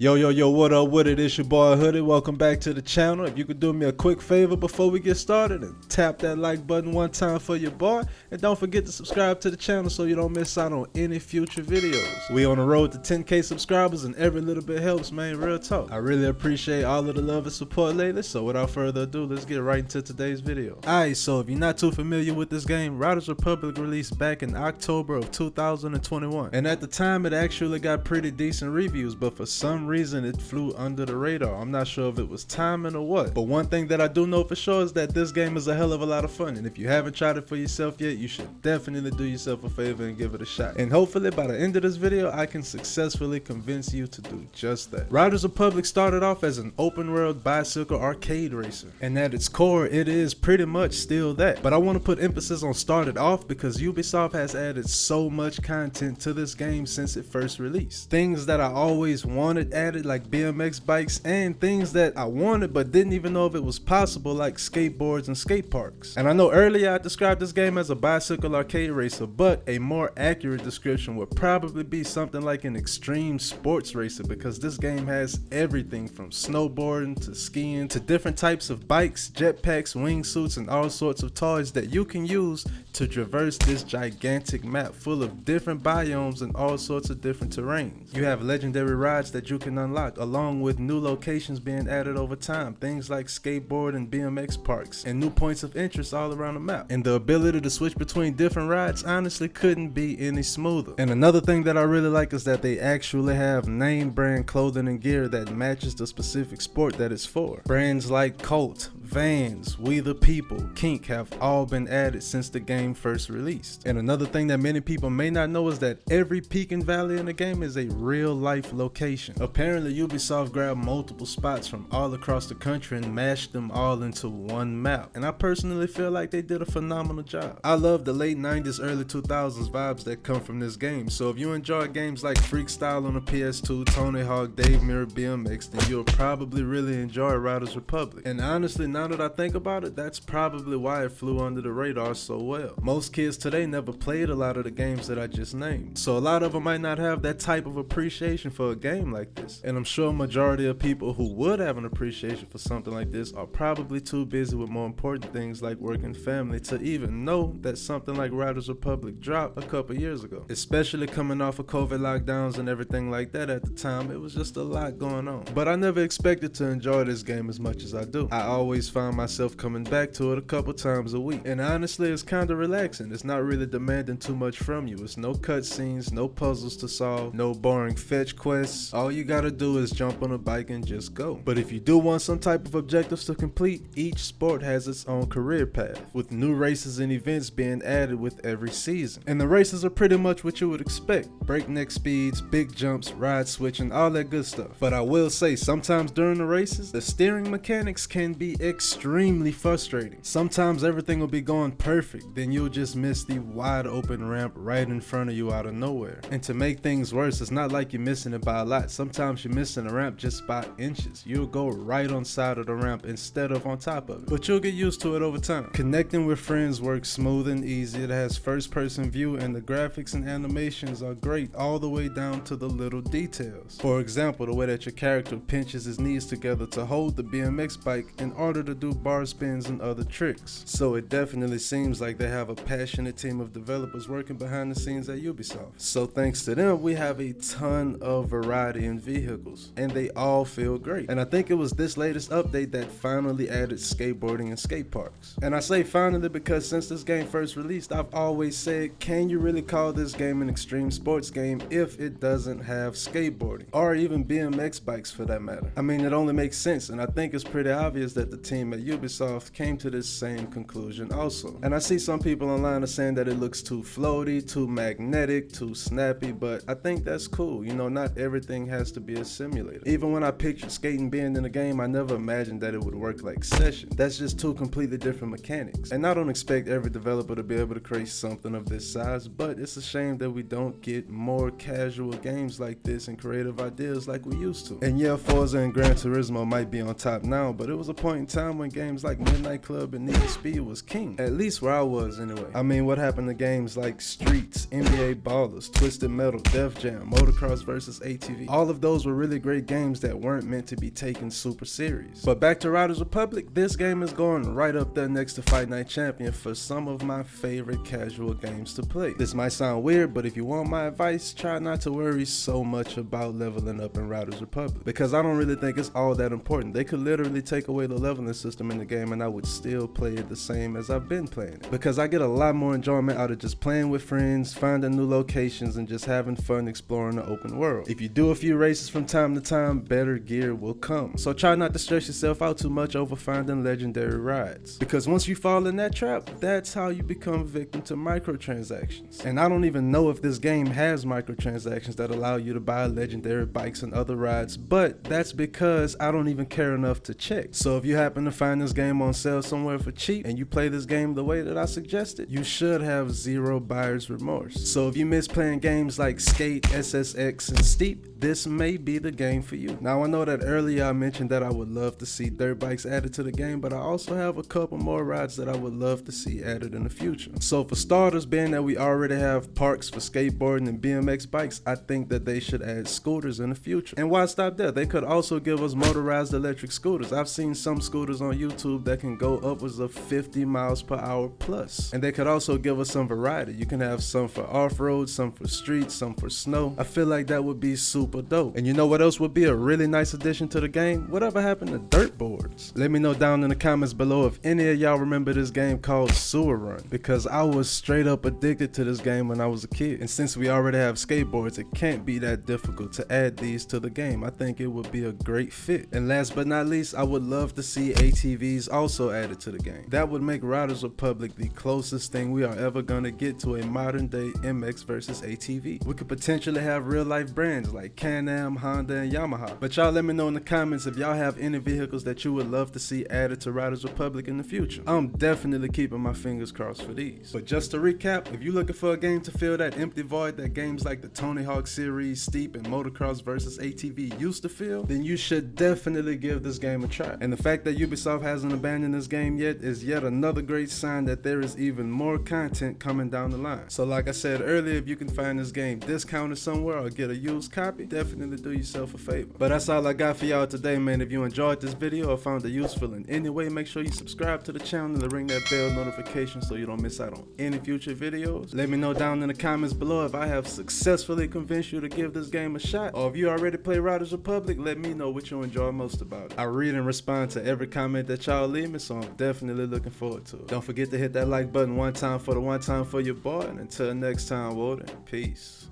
Yo, what up with it? It's your boy Hoodie. Welcome back to the channel. If you could do me a quick favor before we get started and tap that like button one time for your boy. And don't forget to subscribe to the channel so you don't miss out on any future videos. We on the road to 10K subscribers and every little bit helps, man. Real talk. I really appreciate all of the love and support lately. So without further ado, let's get right into today's video. Alright, so if you're not too familiar with this game, Riders Republic released back in October of 2021. And at the time, it actually got pretty decent reviews, but for some reason it flew under the radar. I'm not sure if it was timing or what, but one thing that I do know for sure is that this game is a hell of a lot of fun, and if you haven't tried it for yourself yet, you should definitely do yourself a favor and give it a shot. And hopefully by the end of this video I can successfully convince you to do just that. Riders Republic started off as an open world bicycle arcade racer, and at its core it is pretty much still that, but I want to put emphasis on started off because Ubisoft has added so much content to this game since it first released. Things that I always wanted added, like BMX bikes, and things that I wanted but didn't even know if it was possible, like skateboards and skate parks. And I know earlier I described this game as a bicycle arcade racer, but a more accurate description would probably be something like an extreme sports racer, because this game has everything from snowboarding to skiing to different types of bikes, jetpacks, wingsuits, and all sorts of toys that you can use to traverse this gigantic map full of different biomes and all sorts of different terrains. You have legendary rides that you can unlock, along with new locations being added over time, things like skateboard and BMX parks, and new points of interest all around the map. And the ability to switch between different rides honestly couldn't be any smoother. And another thing that I really like is that they actually have name brand clothing and gear that matches the specific sport that it's for. Brands like Colt, Vans, We the People, Kink have all been added since the game first released. And another thing that many people may not know is that every peak and valley in the game is a real life location. Apparently Ubisoft grabbed multiple spots from all across the country and mashed them all into one map, and I personally feel like they did a phenomenal job. I love the late 90s early 2000s vibes that come from this game, so if you enjoy games like Freakstyle on the PS2, Tony Hawk, Dave Mirror BMX, then you'll probably really enjoy Riders Republic. And honestly, now that I think about it, that's probably why it flew under the radar so well. Most kids today never played a lot of the games that I just named, so a lot of them might not have that type of appreciation for a game like this. And I'm sure a majority of people who would have an appreciation for something like this are probably too busy with more important things like work and family to even know that something like Riders Republic dropped a couple years ago. Especially coming off of COVID lockdowns and everything like that at the time, it was just a lot going on. But I never expected to enjoy this game as much as I do. I always find myself coming back to it a couple times a week, and honestly it's kind of relaxing. It's not really demanding too much from you. It's no cutscenes, no puzzles to solve, no boring fetch quests. All you gotta do is jump on a bike and just go. But if you do want some type of objectives to complete, each sport has its own career path, with new races and events being added with every season. And the races are pretty much what you would expect: breakneck speeds, big jumps, ride switching, all that good stuff. But I will say, sometimes during the races, the steering mechanics can be extremely frustrating. Sometimes everything will be going perfect, then you'll just miss the wide open ramp right in front of you out of nowhere. And to make things worse, it's not like you're missing it by a lot. Sometimes you're missing a ramp just by inches. You'll go right on side of the ramp instead of on top of it, but you'll get used to it over time. Connecting with friends works smooth and easy. It has first person view, and the graphics and animations are great all the way down to the little details. For example, the way that your character pinches his knees together to hold the BMX bike in order to do bar spins and other tricks. So it definitely seems like they have a passionate team of developers working behind the scenes at Ubisoft. So thanks to them, we have a ton of variety in vehicles, and they all feel great. And I think it was this latest update that finally added skateboarding and skate parks. And I say finally because since this game first released, I've always said, can you really call this game an extreme sports game if it doesn't have skateboarding, or even BMX bikes for that matter? I mean, it only makes sense, and I think it's pretty obvious that the team at Ubisoft came to this same conclusion also. And I see some people online are saying that it looks too floaty, too magnetic, too snappy, but I think that's cool. You know, not everything has to be a simulator. Even when I pictured skating being in a game, I never imagined that it would work like Session. That's just two completely different mechanics. And I don't expect every developer to be able to create something of this size, but it's a shame that we don't get more casual games like this and creative ideas like we used to. And yeah, Forza and Gran Turismo might be on top now, but it was a point in time time when games like Midnight Club and Need for Speed was king. At least where I was anyway. I mean, what happened to games like Streets, NBA Ballers, Twisted Metal, Def Jam, Motocross vs. ATV? All of those were really great games that weren't meant to be taken super serious. But back to Riders Republic, this game is going right up there next to Fight Night Champion for some of my favorite casual games to play. This might sound weird, but if you want my advice, try not to worry so much about leveling up in Riders Republic, because I don't really think it's all that important. They could literally take away the leveling system in the game and I would still play it the same as I've been playing it, because I get a lot more enjoyment out of just playing with friends, finding new locations, and just having fun exploring the open world. If you do a few races from time to time, better gear will come. So try not to stress yourself out too much over finding legendary rides, because once you fall in that trap, that's how you become victim to microtransactions. And I don't even know if this game has microtransactions that allow you to buy legendary bikes and other rides, but that's because I don't even care enough to check. So if you happen to find this game on sale somewhere for cheap and you play this game the way that I suggested, you should have zero buyer's remorse. So if you miss playing games like Skate, SSX, and Steep, this may be the game for you. Now I know that earlier I mentioned that I would love to see dirt bikes added to the game, but I also have a couple more rides that I would love to see added in the future. So for starters, being that we already have parks for skateboarding and BMX bikes, I think that they should add scooters in the future. And why stop there? They could also give us motorized electric scooters. I've seen some scooters on YouTube that can go upwards of 50 miles per hour plus. And they could also give us some variety. You can have some for off-road, some for streets, some for snow. I feel like that would be super dope. And you know what else would be a really nice addition to the game? Whatever happened to dirt boards? Let me know down in the comments below if any of y'all remember this game called Sewer Run, because I was straight up addicted to this game when I was a kid. And since we already have skateboards, it can't be that difficult to add these to the game. I think it would be a great fit. And last but not least, I would love to see ATVs also added to the game. That would make Riders Republic the closest thing we are ever gonna get to a modern day MX versus ATV. We could potentially have real life brands like Can-Am, Honda, and Yamaha. But y'all let me know in the comments if y'all have any vehicles that you would love to see added to Riders Republic in the future. I'm definitely keeping my fingers crossed for these. But just to recap, if you're looking for a game to fill that empty void that games like the Tony Hawk series, Steep, and Motocross vs. ATV used to fill, then you should definitely give this game a try. And the fact that Ubisoft hasn't abandoned this game yet is yet another great sign that there is even more content coming down the line. So like I said earlier, if you can find this game discounted somewhere or get a used copy, definitely do yourself a favor. But that's all I got for y'all today, man. If you enjoyed this video or found it useful in any way, make sure you subscribe to the channel and ring that bell notification so you don't miss out on any future videos. Let me know down in the comments below if I have successfully convinced you to give this game a shot, or if you already play Riders Republic, let me know what you enjoy most about it. I read and respond to every comment that y'all leave me, so I'm definitely looking forward to it. Don't forget to hit that like button one time for your boy, and until next time, Warden, peace.